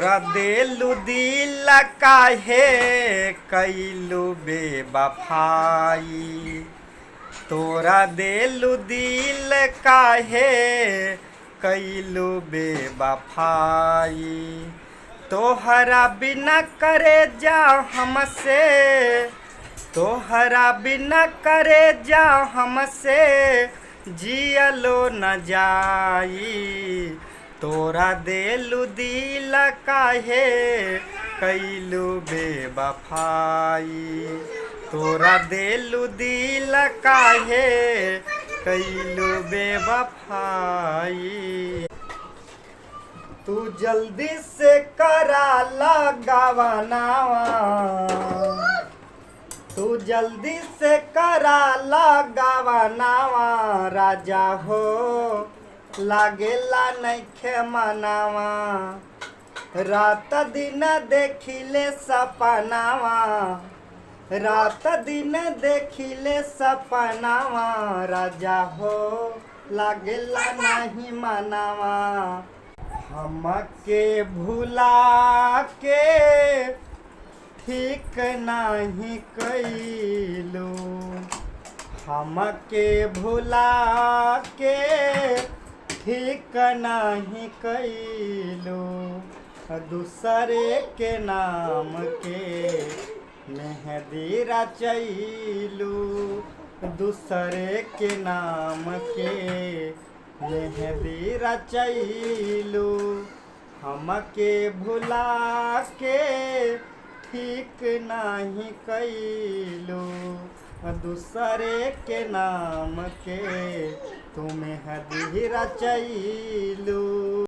तोरा देलू दिल काहे कैलू बेवफाई। तोरा देलू दिल काहे कैलू बेवफाई। तोहरा बिना करे जा हमसे, तोहरा बिना करे जा हमसे जियलो न जाई। तोरा देलू दिल काहे कैलू बेवफाई। तोरा देलू दिल काहे कैलू बेवफाई। तू जल्दी से करा लगावनावा, तू जल्दी से करा लगावनावा। राजा हो लागेला नइखे मनावा। रात दिन देखिले सपनावा, रात दिन देखिले सपनावा। राजा हो लागेला नहीं मनावा। हमके भुला के ठीक नहीं कैलू, हमके भुला के ठीक नहीं कैलू। दूसरे के नाम के मेहंदी रचैलू, दूसरे के नाम के मेहंदी रचैलू। हमके भुला के ठीक नहीं कैलू, दूसरे के नाम के तू मेहंदी रचैलू।